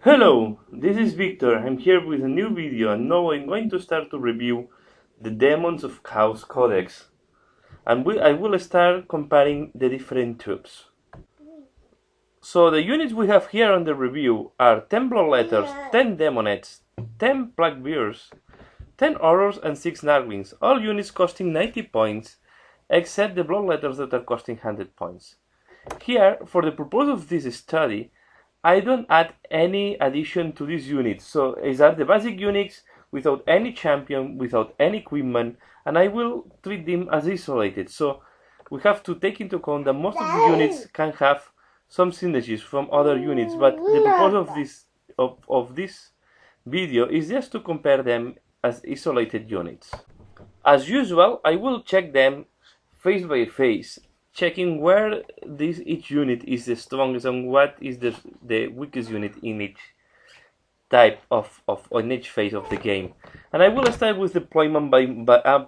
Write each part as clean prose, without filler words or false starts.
Hello, this is Victor. I'm here with a new video, and now I'm going to start to review the Daemons of Chaos Codex. And I will start comparing the different troops. So the units we have here on the review are 10 Bloodletters, 10 Demonettes, 10 Blackbeards, 10 Horrors and 6 Narglings, all units costing 90 points, except the Bloodletters that are costing 100 points. Here, for the purpose of this study, I don't add any addition to these units, so these are the basic units without any champion, without any equipment, and I will treat them as isolated. So we have to take into account that most of the units can have some synergies from other units, but the purpose of this video is just to compare them as isolated units. As usual, I will check them face by face, checking where each unit is the strongest and what is the weakest unit in each type in each phase of the game. And I will start with deployment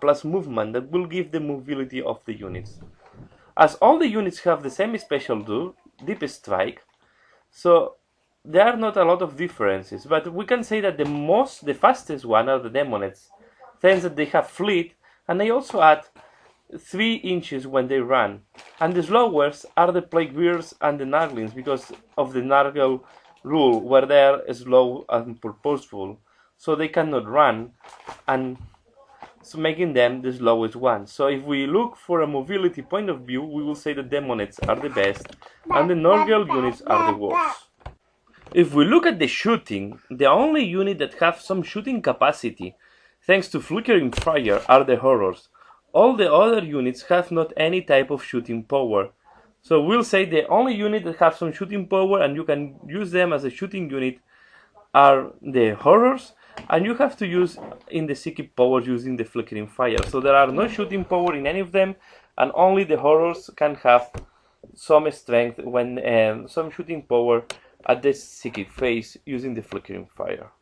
plus movement that will give the mobility of the units. As all the units have the same special do, Deep Strike, so there are not a lot of differences, but we can say that the fastest one are the Demonettes, thanks that they have fleet, and they also add 3 inches when they run. And the slowest are the Plaguebeards and the Narglings because of the Nargle rule, where they are slow and purposeful, so they cannot run, and so making them the slowest one. So if we look for a mobility point of view, we will say the Demonettes are the best and the Nargle units are the worst. If we look at the shooting, the only unit that have some shooting capacity thanks to flickering fire are the Horrors. All the other units have not any type of shooting power. So we'll say the only unit that have some shooting power and you can use them as a shooting unit are the Horrors, and you have to use in the psychic powers using the flickering fire. So there are no shooting power in any of them, and only the Horrors can have some strength when some shooting power at the psychic phase using the flickering fire.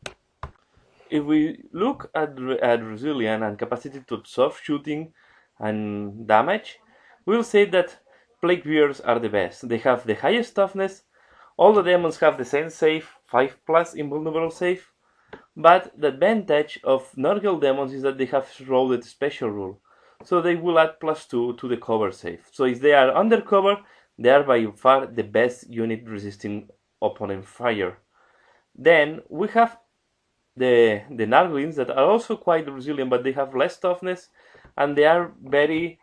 If we look at resilience and capacity to absorb shooting and damage, we'll say that Plaguebeards are the best. They have the highest toughness. All the demons have the same save, 5+ invulnerable save, but the advantage of Nurgle demons is that they have rolled special rule, so they will add +2 to the cover save. So if they are undercover, they are by far the best unit resisting opponent fire. Then we have the Narglings that are also quite resilient, but they have less toughness and they are very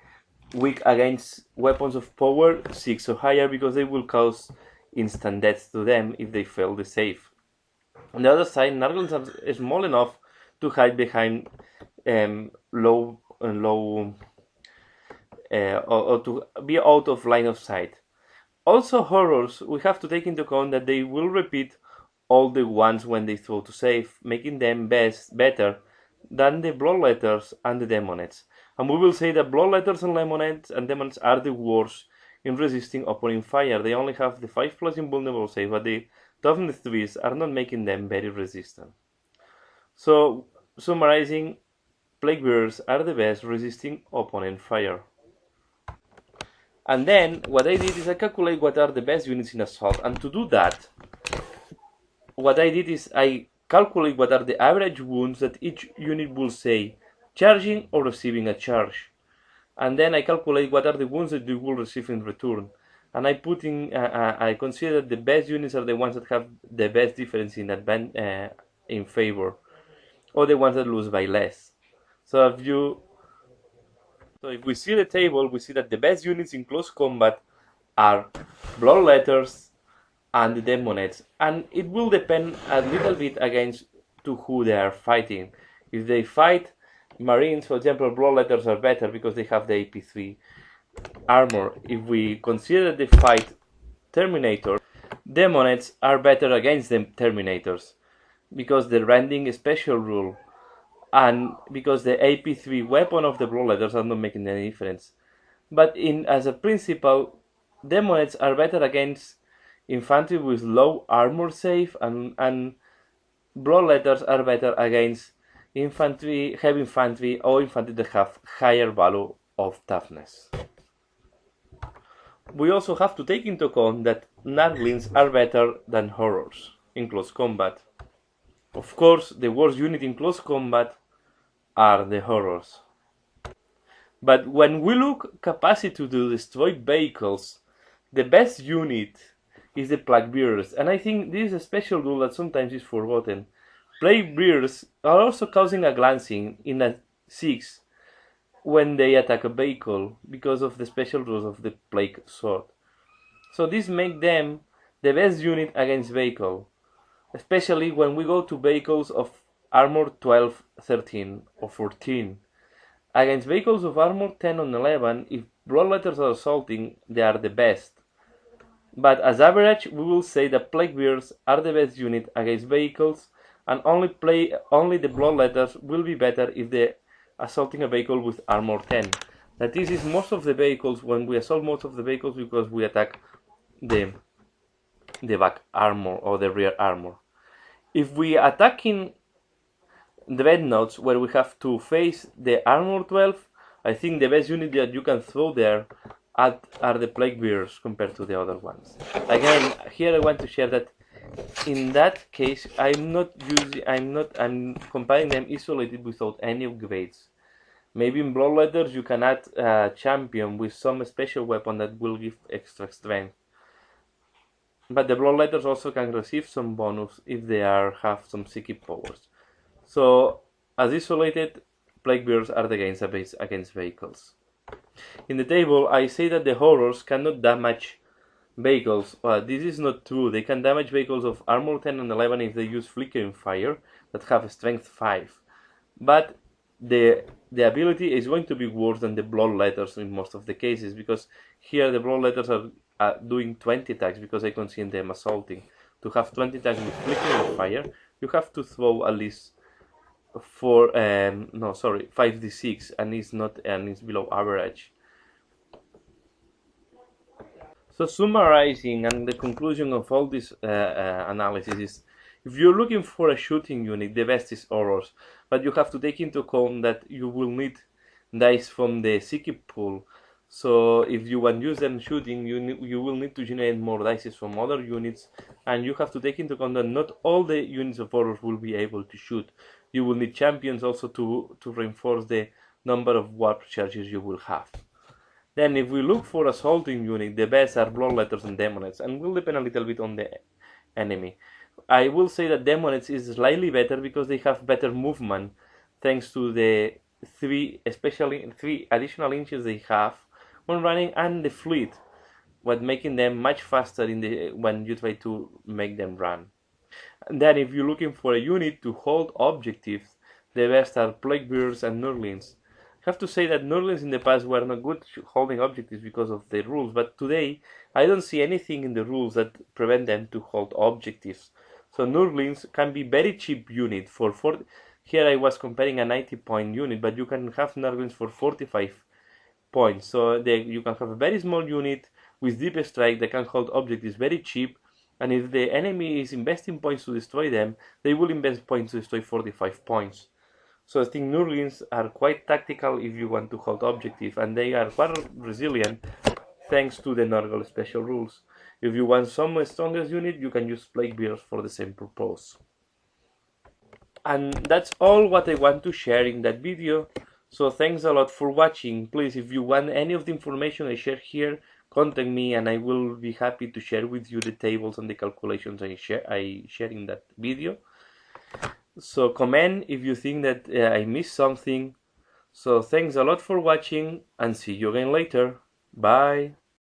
weak against weapons of power 6 or higher because they will cause instant death to them if they fail the save. On the other side, Narglings are small enough to hide behind or to be out of line of sight. Also, Horrors, we have to take into account that they will repeat all the ones when they throw to save, making them better than the Bloodletters and the Demonettes. And we will say that Bloodletters and Demonettes are the worst in resisting opponent fire. They only have the 5+ invulnerable save, but the toughness 3s are not making them very resistant. So, summarizing, Plaguebeards are the best resisting opponent fire. And then, what I did is I calculate what are the best units in Assault, and to do that, what I did is I calculate what are the average wounds that each unit will say, charging or receiving a charge. And then I calculate what are the wounds that they will receive in return. And I consider that the best units are the ones that have the best difference in favor, or the ones that lose by less. So if we see the table, we see that the best units in close combat are Bloodletters and the Demonettes, and it will depend a little bit against to who they are fighting. If they fight Marines, for example, Bloodletters are better because they have the AP3 armor. If we consider they fight Terminator, Demonettes are better against the Terminators because the rending special rule and because the AP3 weapon of the Bloodletters are not making any difference. But as a principle, Demonettes are better against infantry with low armor save, and Bloodletters are better against heavy infantry, or infantry that have higher value of toughness. We also have to take into account that Narglings are better than Horrors. in close combat. Of course, the worst unit in close combat are the horrors. But when we look capacity to destroy vehicles, the best unit is the plague bearers, and I think this is a special rule that sometimes is forgotten. Plague bearers are also causing a glancing in a 6 when they attack a vehicle because of the special rules of the plague sword. So this makes them the best unit against vehicle, especially when we go to vehicles of armor 12, 13 or 14. Against vehicles of armor 10 and 11, if bloodletters are assaulting, they are the best. But as average, we will say that plague bearers are the best unit against vehicles, and only the bloodletters will be better if they're assaulting a vehicle with armor 10. That this is most of the vehicles when we assault most of the vehicles because we attack the back armor or the rear armor. If we attacking the dreadnoughts where we have to face the armor 12, I think the best unit that you can throw there are the plague bearers compared to the other ones. Again, here I want to share that in that case I'm comparing them isolated without any upgrades. Maybe in bloodletters you can add a champion with some special weapon that will give extra strength. But the bloodletters also can receive some bonus if they have some psychic powers. So, as isolated, plague bearers are against vehicles. In the table, I say that the horrors cannot damage vehicles. This is not true. They can damage vehicles of armor 10 and 11 if they use flickering fire that have strength 5. But the ability is going to be worse than the bloodletters in most of the cases, because here the bloodletters are doing 20 attacks because I can see them assaulting. To have 20 attacks with flickering fire, you have to throw at least 5d6, and it's below average. So summarizing, and the conclusion of all this analysis is, if you're looking for a shooting unit, the best is horrors, but you have to take into account that you will need dice from the psychic pool. So if you want to use them shooting, you will need to generate more dice from other units, and you have to take into account that not all the units of horrors will be able to shoot. You will need champions also to reinforce the number of warp charges you will have. Then if we look for assaulting unit, the best are bloodletters and demonets, and will depend a little bit on the enemy. I will say that demonets is slightly better because they have better movement thanks to the three additional inches they have when running, and the fleet, what making them much faster when you try to make them run. And then if you're looking for a unit to hold objectives, the best are plague bearers and nurglings. I have to say that nurglings in the past were not good holding objectives because of the rules, but today I don't see anything in the rules that prevent them to hold objectives. So nurglings can be very cheap unit for 40. Here I was comparing a 90-point unit, but you can have nurglings for 45 points. So you can have a very small unit with deep strike that can hold objectives very cheap, and if the enemy is investing points to destroy them, they will invest points to destroy 45 points. So I think nurglings are quite tactical if you want to hold objective, and they are quite resilient thanks to the Nurgle special rules. If you want some strongest unit, you can use plague bearers for the same purpose. And that's all what I want to share in that video. So thanks a lot for watching. Please, if you want any of the information I share here, contact me and I will be happy to share with you the tables and the calculations I share in that video. So comment if you think that I missed something. So thanks a lot for watching, and see you again later. Bye.